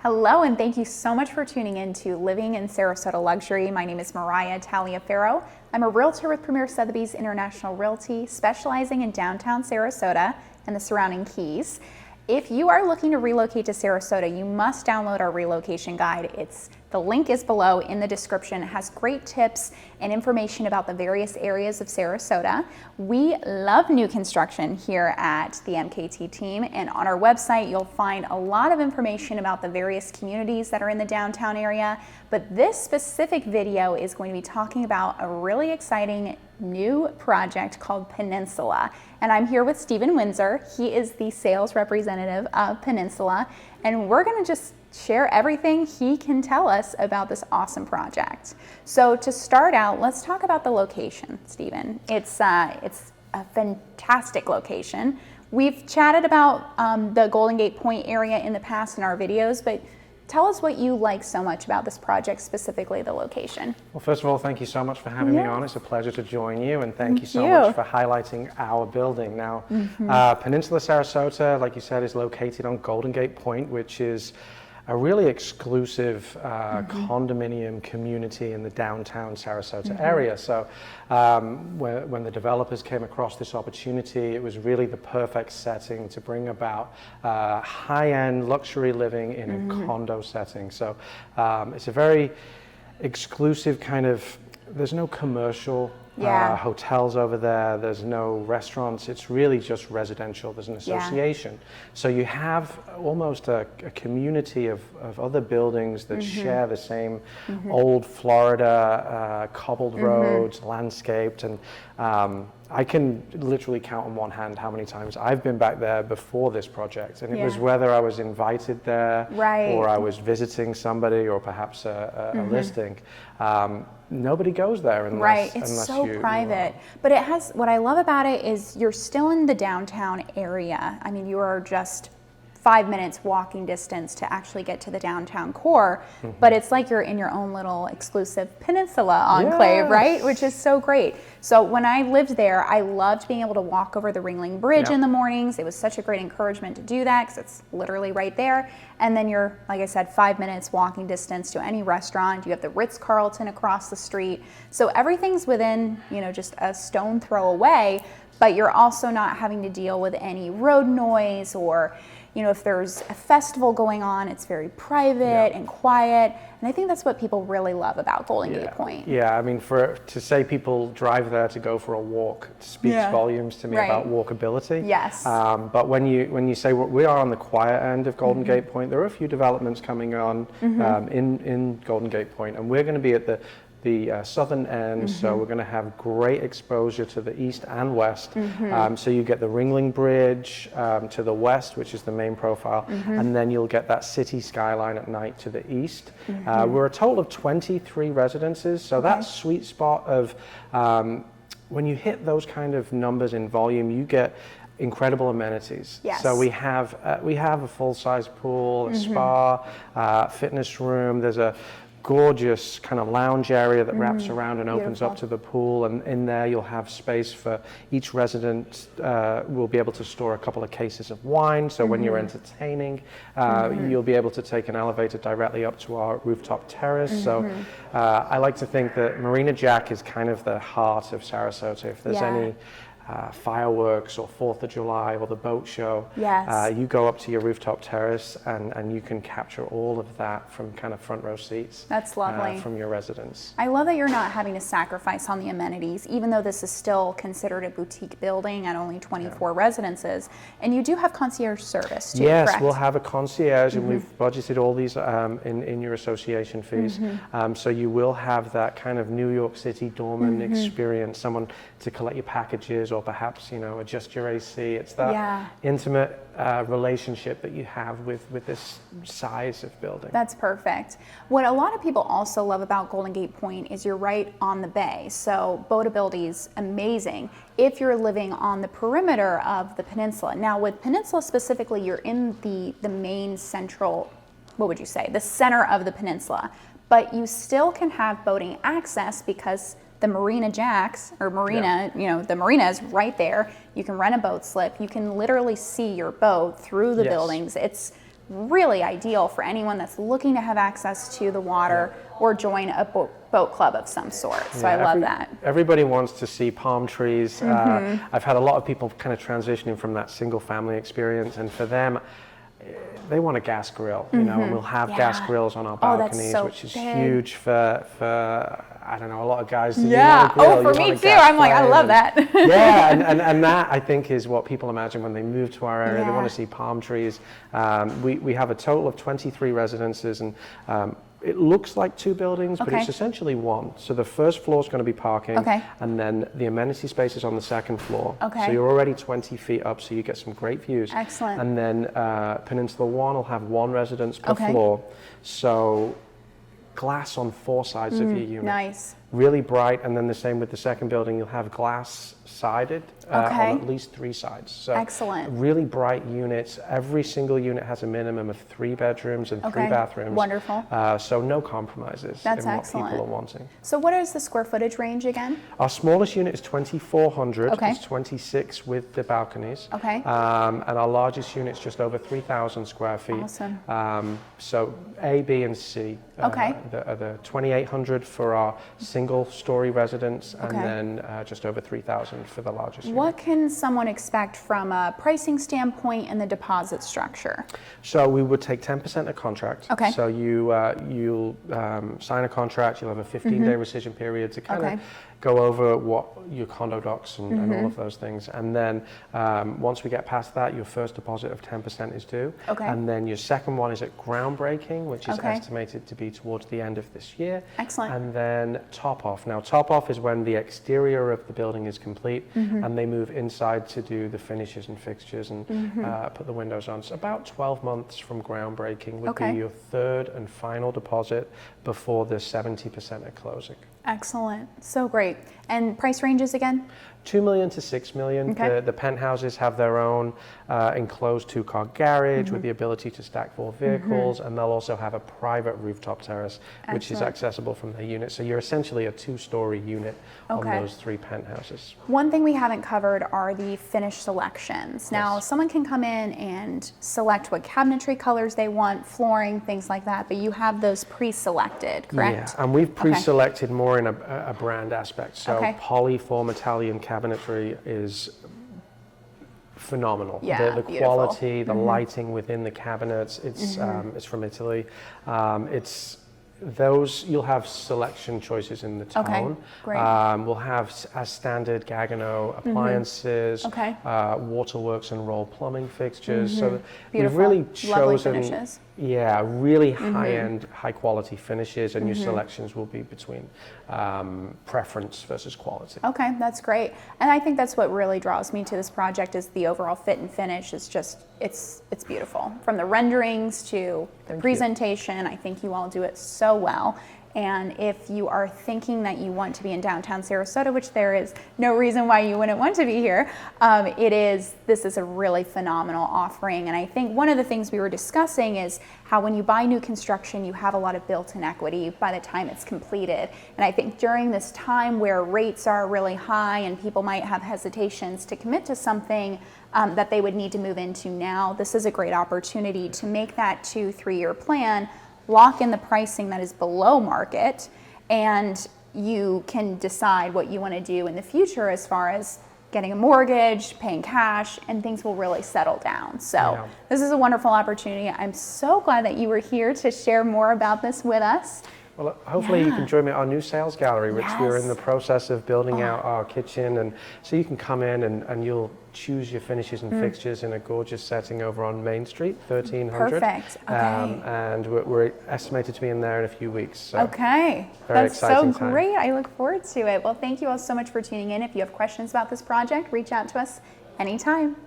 Hello, and thank you so much for tuning in to Living in Sarasota Luxury. My name is Mariah Taliaferro. I'm a realtor with Premier Sotheby's International Realty, specializing in downtown Sarasota and the surrounding keys. If you are looking to relocate to Sarasota, you must download our relocation guide. The link is below in the description. It has great tips and information about the various areas of Sarasota. We love new construction here at the MKT team, and on our website you'll find a lot of information about the various communities that are in the downtown area. But this specific video is going to be talking about a really exciting new project called Peninsula. And I'm here with Steven Windsor. He is the sales representative of Peninsula, and we're going to just share everything he can tell us about this awesome project. So to start out, let's talk about the location, Steven. It's a fantastic location. We've chatted about the Golden Gate Point area in the past in our videos, but tell us what you like so much about this project, specifically the location. Well, first of all, thank you so much for having me on. It's a pleasure to join you, and thank you so much for highlighting our building. Now, Peninsula Sarasota, like you said, is located on Golden Gate Point, which is a really exclusive condominium community in the downtown Sarasota area. So when the developers came across this opportunity, it was really the perfect setting to bring about high-end luxury living in a condo setting. So it's a very exclusive kind of, there's no commercial hotels over there, there's no restaurants, it's really just residential. There's an association. So you have almost a community of other buildings that share the same old Florida cobbled roads, landscaped, and I can literally count on one hand how many times I've been back there before this project, and it was whether I was invited there or I was visiting somebody or perhaps a listing. Nobody goes there unless it's so private. But it has, what I love about it is you're still in the downtown area. I mean, you are just 5 minutes walking distance to actually get to the downtown core, but it's like you're in your own little exclusive peninsula enclave, right? Which is so great. So when I lived there, I loved being able to walk over the Ringling Bridge in the mornings. It was such a great encouragement to do that because it's literally right there. And then you're, like I said, 5 minutes walking distance to any restaurant. You have the Ritz-Carlton across the street. So everything's within, just a stone throw away, but you're also not having to deal with any road noise or if there's a festival going on, it's very private and quiet. And I think that's what people really love about Golden Gate Point. Yeah, I mean, to say people drive there to go for a walk speaks volumes to me about walkability. Yes. But when you say we are on the quiet end of Golden Gate Point, there are a few developments coming on in Golden Gate Point, and we're going to be at the southern end, so we're going to have great exposure to the east and west. So you get the Ringling Bridge to the west, which is the main profile, and then you'll get that city skyline at night to the east. We're a total of 23 residences, so that sweet spot of when you hit those kind of numbers in volume, you get incredible amenities. So we have a full-size pool, a spa, fitness room. There's a gorgeous kind of lounge area that wraps around and opens up to the pool, and in there you'll have space for each resident. Will be able to store a couple of cases of wine, so when you're entertaining, you'll be able to take an elevator directly up to our rooftop terrace. So I like to think that Marina Jack is kind of the heart of Sarasota. If there's any fireworks or 4th of July or the boat show, you go up to your rooftop terrace and you can capture all of that from kind of front row seats. That's lovely. From your residence. I love that you're not having to sacrifice on the amenities, even though this is still considered a boutique building at only 24 residences. And you do have concierge service too, correct? We'll have a concierge, and we've budgeted all these in your association fees. So you will have that kind of New York City doorman experience, someone to collect your packages or perhaps, adjust your AC. It's that intimate relationship that you have with this size of building. That's perfect. What a lot of people also love about Golden Gate Point is you're right on the bay. So boatability is amazing if you're living on the perimeter of the peninsula. Now with Peninsula specifically, you're in the main central, what would you say, the center of the peninsula, but you still can have boating access because the Marina Jacks, or Marina, the marina is right there. You can rent a boat slip. You can literally see your boat through the buildings. It's really ideal for anyone that's looking to have access to the water or join a boat club of some sort. So I love that. Everybody wants to see palm trees. I've had a lot of people kind of transitioning from that single family experience, and for them, they want a gas grill, you know, and we'll have gas grills on our balconies, which is huge for I don't know, a lot of guys. Yeah. Oh, for me too. I'm like, I love that. Yeah, and that I think is what people imagine when they move to our area. They want to see palm trees. We have a total of 23 residences, and it looks like 2 buildings, but it's essentially 1. So the first floor is going to be parking, and then the amenity space is on the second floor. So you're already 20 feet up, so you get some great views. Excellent. And then Peninsula 1 will have 1 residence per floor. So glass on 4 sides of your unit. Nice. Really bright, and then the same with the second building. You'll have glass sided on at least 3 sides. So excellent. Really bright units. Every single unit has a minimum of 3 bedrooms and 3 bathrooms. Wonderful. So no compromises in what people are wanting. So what is the square footage range again? Our smallest unit is 2,400. It's 26 with the balconies. And our largest unit is just over 3,000 square feet. Awesome. So A, B, and C are the 2,800 for our single-story residence, and then just over 3,000 for the largest unit. What can someone expect from a pricing standpoint and the deposit structure? So we would take 10% of contract. So you'll sign a contract. You'll have a 15-day rescission period to kind of go over what your condo docs and all of those things. And then once we get past that, your first deposit of 10% is due. And then your second one is at groundbreaking, which is estimated to be towards the end of this year. Excellent. And then top off. Now, top off is when the exterior of the building is complete and they move inside to do the finishes and fixtures and put the windows on. So about 12 months from groundbreaking would be your third and final deposit before the 70% at closing. Excellent. So great. And price ranges again? $2 million to $6 million. The penthouses have their own enclosed 2-car garage with the ability to stack 4 vehicles, and they'll also have a private rooftop terrace, which is accessible from their unit. So you're essentially a 2-story unit on those 3 penthouses. One thing we haven't covered are the finish selections. Now, someone can come in and select what cabinetry colors they want, flooring, things like that, but you have those pre-selected, correct? Yeah, and we've pre-selected more in a brand aspect. So polyform Italian cabinetry is phenomenal. The quality, the lighting within the cabinets, it's from Italy. You'll have selection choices in the tone. We'll have as standard Gagano appliances, waterworks and roll plumbing fixtures. So we've really chosen really high-end, high-quality finishes, and your selections will be between preference versus quality. Okay, that's great. And I think that's what really draws me to this project is the overall fit and finish. It's just, it's beautiful. From the renderings to the presentation, I think you all do it so well. And if you are thinking that you want to be in downtown Sarasota, which there is no reason why you wouldn't want to be here, this is a really phenomenal offering. And I think one of the things we were discussing is how when you buy new construction, you have a lot of built-in equity by the time it's completed. And I think during this time where rates are really high and people might have hesitations to commit to something that they would need to move into now, this is a great opportunity to make that 2-3 year plan, lock in the pricing that is below market, and you can decide what you want to do in the future as far as getting a mortgage, paying cash, and things will really settle down. So this is a wonderful opportunity. I'm so glad that you were here to share more about this with us. Well, hopefully you can join me at our new sales gallery, which we're in the process of building out our kitchen. And so you can come in and you'll choose your finishes and fixtures in a gorgeous setting over on Main Street, 1300. Perfect. And we're estimated to be in there in a few weeks. So very that's so time. Great. I look forward to it. Well, thank you all so much for tuning in. If you have questions about this project, reach out to us anytime.